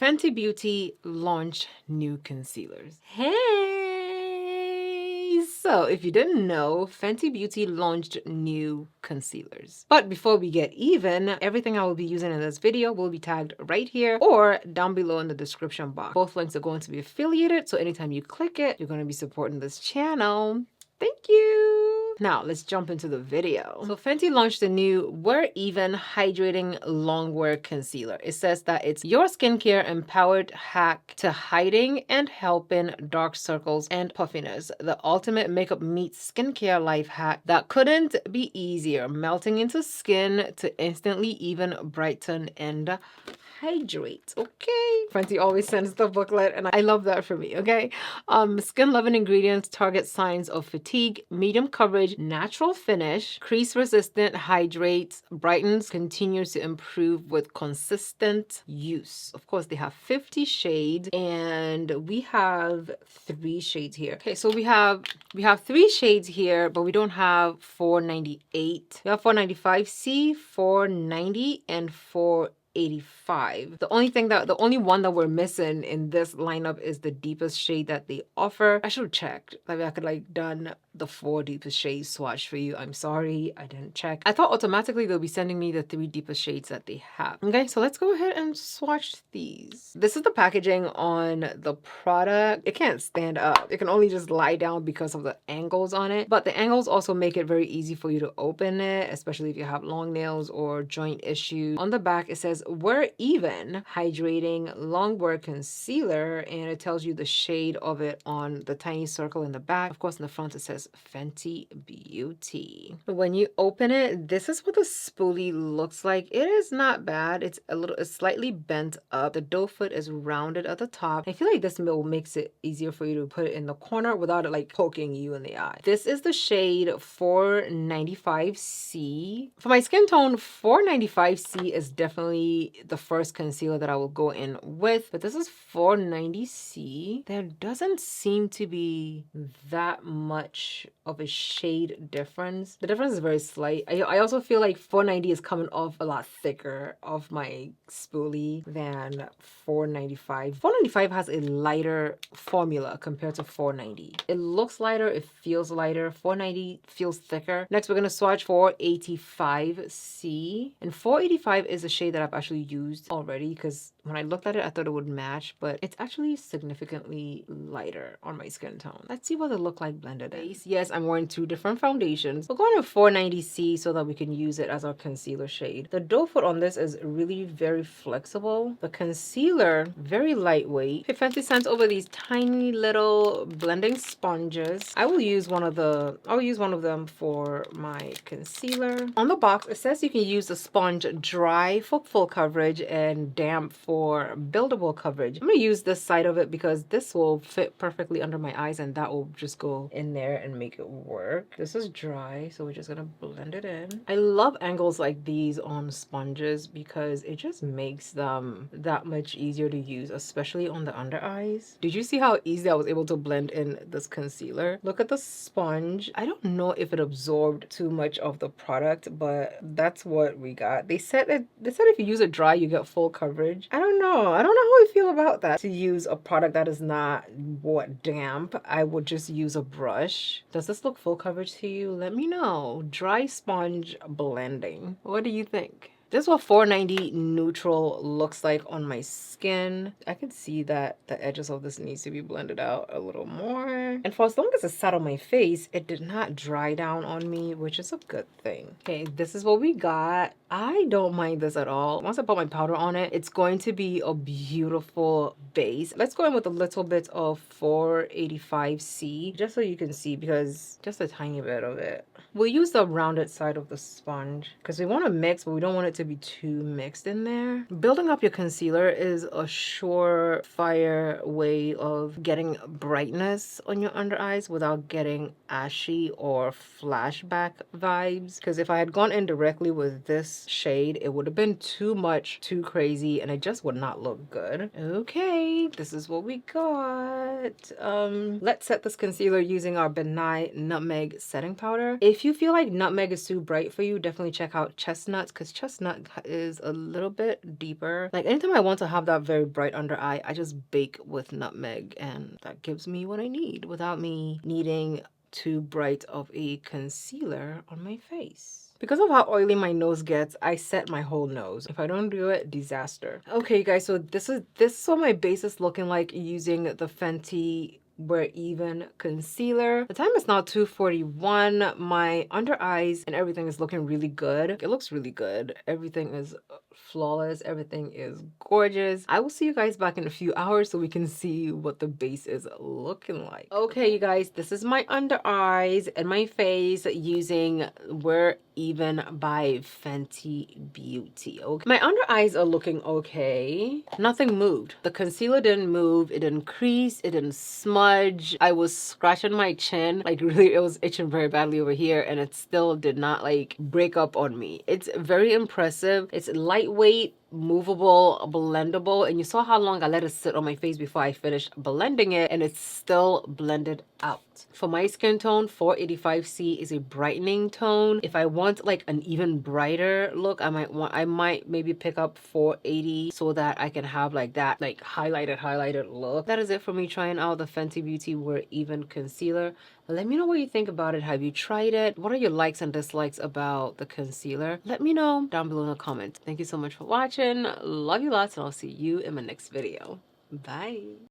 Fenty Beauty launched new concealers. Hey! So, if you didn't know, Fenty Beauty launched new concealers. But before we get even, everything I will be using in this video will be tagged right here or down below in the description box. Both links are going to be affiliated, so anytime you click it, you're going to be supporting this channel. Thank you! Now, let's jump into the video. So Fenty launched the new Wear Even Hydrating Longwear Concealer. It says that it's your skincare empowered hack to hiding and helping dark circles and puffiness. The ultimate makeup meets skincare life hack that couldn't be easier. Melting into skin to instantly even brighten and hydrate. Okay. Fenty always sends the booklet and I love that for me, okay? Skin loving ingredients target signs of fatigue, medium coverage, natural finish, crease resistant, hydrates, brightens, continues to improve with consistent use. Of course, they have 50 shades and we have 3 shades here. Okay, so we have 3 shades here, but we don't have 498. We have 495C, 490, and 485. The only one that we're missing in this lineup is the deepest shade that they offer. I should have checked. Like I could done the 4 deepest shades swatch for you. I'm sorry, I didn't check. I thought automatically they'll be sending me the 3 deepest shades that they have. Okay, so let's go ahead and swatch these. This is the packaging on the product. It can't stand up. It can only just lie down because of the angles on it. But the angles also make it very easy for you to open it, especially if you have long nails or joint issues. On the back, it says Wear Even Hydrating Longwear Concealer, and it tells you the shade of it on the tiny circle in the back. Of course, in the front, it says Fenty Beauty. When you open it, this is what the spoolie looks like. It is not bad. It's slightly bent up. The doe foot is rounded at the top. I feel like this makes it easier for you to put it in the corner without it like poking you in the eye. This is the shade 495C. For my skin tone, 495C is definitely the first concealer that I will go in with, but this is 490C. There doesn't seem to be that much of a shade difference. The difference is very slight. I also feel like 490 is coming off a lot thicker of my spoolie than 495. 495 has a lighter formula compared to 490. It looks lighter, it feels lighter. 490 feels thicker. Next, we're gonna swatch 485C. And 485 is a shade that I've actually used already because when I looked at it, I thought it would match, but it's actually significantly lighter on my skin tone. Let's see what it look like blended in. Yes, I'm wearing 2 different foundations. We're going to 490C so that we can use it as our concealer shade. The doe foot on this is really very flexible. The concealer, very lightweight. Fenty sent over these tiny little blending sponges. I'll use one of them for my concealer. On the box, it says you can use the sponge dry for full coverage and damp for buildable coverage. I'm gonna use this side of it because this will fit perfectly under my eyes and that will just go in there and make it work. This is dry, so we're just gonna blend it in. I love angles like these on sponges because it just makes them that much easier to use, especially on the under eyes. Did you see how easy I was able to blend in this concealer? Look at the sponge. I don't know if it absorbed too much of the product, but that's what we got. They said if you use it dry, you get full coverage. I don't know how I feel about that. To use a product that is not damp, I would just use a brush. Does this look full coverage to you? Let me know. Dry sponge blending. What do you think? This is what 490 neutral looks like on my skin. I can see that the edges of this needs to be blended out a little more. And for as long as it sat on my face, it did not dry down on me, which is a good thing. Okay, this is what we got. I don't mind this at all. Once I put my powder on it, it's going to be a beautiful base. Let's go in with a little bit of 485C, just so you can see, because just a tiny bit of it. We'll use the rounded side of the sponge because we want to mix, but we don't want it to be too mixed in there. Building up your concealer is a surefire way of getting brightness on your under eyes without getting ashy or flashback vibes. Because if I had gone in directly with this shade, it would have been too much, too crazy, and it just would not look good. Okay, this is what we got. Let's set this concealer using our Benign Nutmeg setting powder. If you feel like nutmeg is too bright for you, definitely check out chestnuts, because chestnut is a little bit deeper. Like anytime I want to have that very bright under eye, I just bake with nutmeg, and that gives me what I need without me needing too bright of a concealer on my face. Because of how oily my nose gets, I set my whole nose. If I don't do it, disaster. Okay, guys, so this is what my base is looking like using the Fenty We're Even concealer. The time is now 2:41. My under eyes and everything is looking really good. It looks really good. Everything is flawless. Everything is gorgeous. I will see you guys back in a few hours so we can see what the base is looking like. Okay, you guys, this is my under eyes and my face using We're Even by Fenty Beauty. Okay, my under eyes are looking okay. Nothing moved. The concealer didn't move. It didn't crease. It didn't smudge. I was scratching my chin, like really it was itching very badly over here, and it still did not like break up on me. It's very impressive. It's lightweight, movable, blendable, and you saw how long I let it sit on my face before I finished blending it, and it's still blended out. For my skin tone, 485C is a brightening tone. If I want like an even brighter look, I might maybe pick up 480 so that I can have like that like highlighted look. That is it for me trying out the Fenty Beauty We're Even concealer. Let me know what you think about it. Have you tried it? What are your likes and dislikes about the concealer? Let me know down below in the comments. Thank you so much for watching. Love you lots, and I'll see you in my next video. Bye.